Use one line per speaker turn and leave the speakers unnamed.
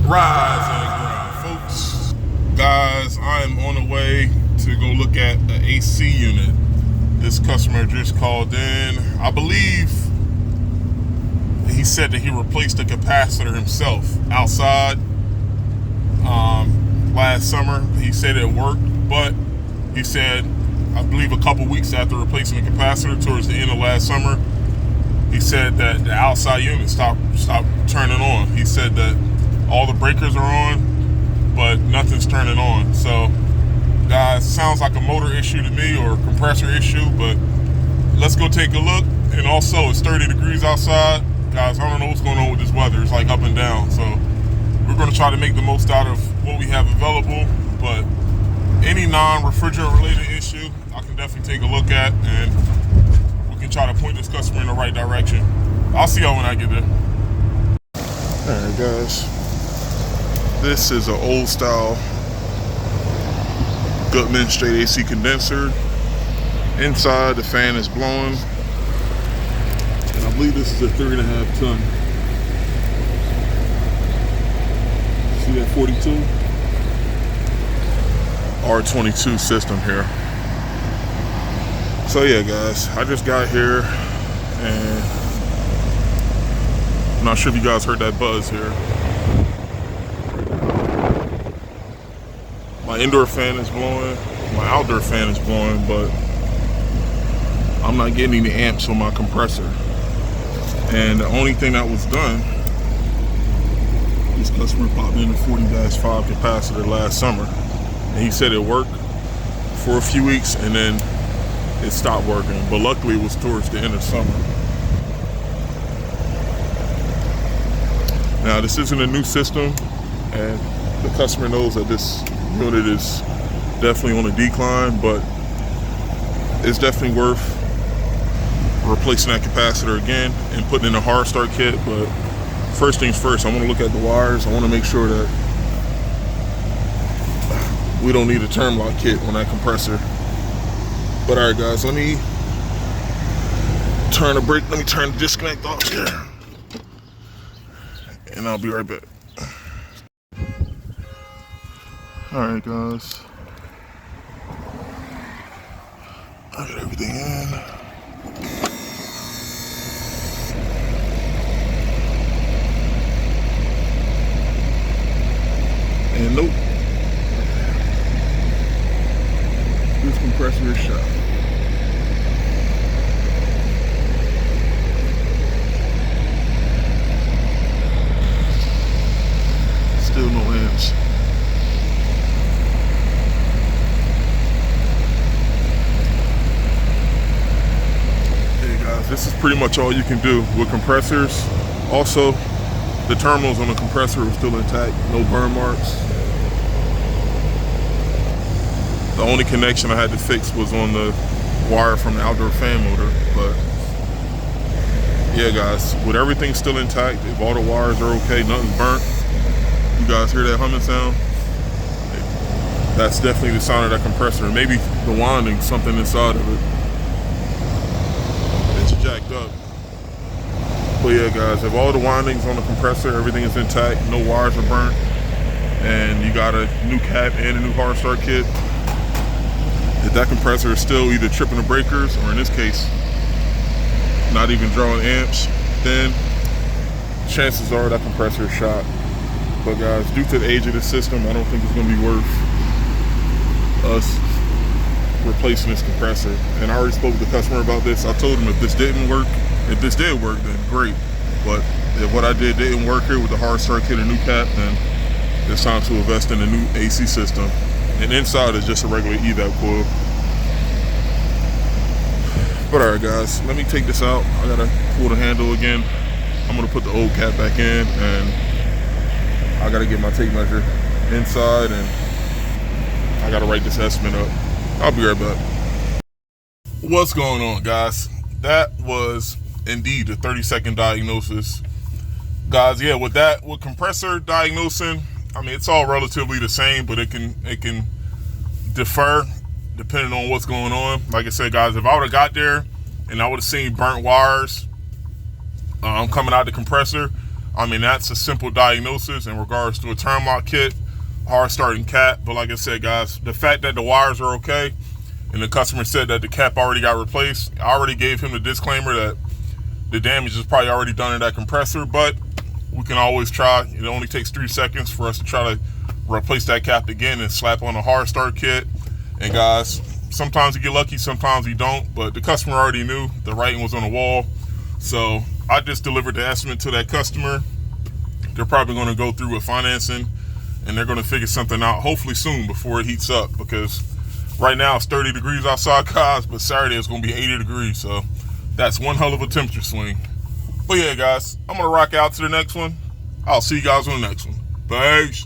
Rise and grind, folks. Guys, I am on the way to go look at an AC unit. This customer just called in. I believe he said that he replaced the capacitor himself outside last summer. He said it worked, but he said, I believe a couple weeks after replacing the capacitor towards the end of last summer, he said that the outside unit stopped turning on. He said that all the breakers are on, but nothing's turning on. So, guys, sounds like a motor issue to me or a compressor issue, but let's go take a look. And also, it's 30 degrees outside. Guys, I don't know what's going on with this weather. It's like up and down. So, we're going to try to make the most out of what we have available, but any non-refrigerant related issue, I can definitely take a look at, and we can try to point this customer in the right direction. I'll see y'all when I get there. Alright guys, this is an old style Gutman straight AC condenser. Inside the fan is blowing, and I believe this is a 3.5 ton. See that 42? R22 system here. So yeah guys, I just got here and I'm not sure if you guys heard that buzz here. My indoor fan is blowing, my outdoor fan is blowing, but I'm not getting any amps on my compressor. And the only thing that was done, this customer popped in a 40-5 capacitor last summer, and he said it worked for a few weeks and then it stopped working, but luckily it was towards the end of summer. Now this isn't a new system, and the customer knows that this unit is definitely on a decline, but it's definitely worth replacing that capacitor again and putting in a hard start kit. But first things first, I want to look at the wires. I want to make sure that we don't need a term lock kit on that compressor. But alright guys, let me turn the disconnect off here, and I'll be right back. Alright guys, I got everything in. And nope, this compressor is shot. Still no amps. Hey guys, this is pretty much all you can do with compressors. Also, the terminals on the compressor are still intact, no burn marks. The only connection I had to fix was on the wire from the outdoor fan motor. But yeah guys, with everything still intact, if all the wires are okay, nothing's burnt, you guys hear that humming sound? That's definitely the sound of that compressor. Maybe the winding, something inside of it. It's jacked up. But yeah guys, if all the windings on the compressor, everything is intact, no wires are burnt, and you got a new cap and a new hard start kit, if that compressor is still either tripping the breakers, or in this case, not even drawing amps, then chances are that compressor is shot. But guys, due to the age of the system, I don't think it's gonna be worth us replacing this compressor. And I already spoke to the customer about this. I told him if this did work, then great. But if what I did didn't work here with the hard start kit and new cap, then it's time to invest in a new AC system. And inside is just a regular evap coil. But alright guys, let me take this out. I gotta pull the handle again. I'm gonna put the old cap back in, and I gotta get my tape measure inside, and I gotta write this estimate up. I'll be right back. What's going on guys? That was indeed a 30-second diagnosis. Guys, yeah, with compressor diagnosing, I mean, it's all relatively the same, but it can differ depending on what's going on. Like I said, guys, if I would have got there and I would have seen burnt wires coming out the compressor, I mean, that's a simple diagnosis in regards to a turn lock kit, hard starting cap. But like I said, guys, the fact that the wires are okay and the customer said that the cap already got replaced, I already gave him the disclaimer that the damage is probably already done in that compressor, but we can always try. It only takes 3 seconds for us to try to replace that cap again and slap on a hard start kit. And guys, sometimes you get lucky, sometimes you don't, but the customer already knew the writing was on the wall. So I just delivered the estimate to that customer. They're probably going to go through with financing and they're going to figure something out hopefully soon before it heats up, because right now it's 30 degrees outside, guys, but Saturday it's going to be 80 degrees. So that's one hell of a temperature swing. But yeah, guys, I'm going to rock out to the next one. I'll see you guys on the next one. Peace.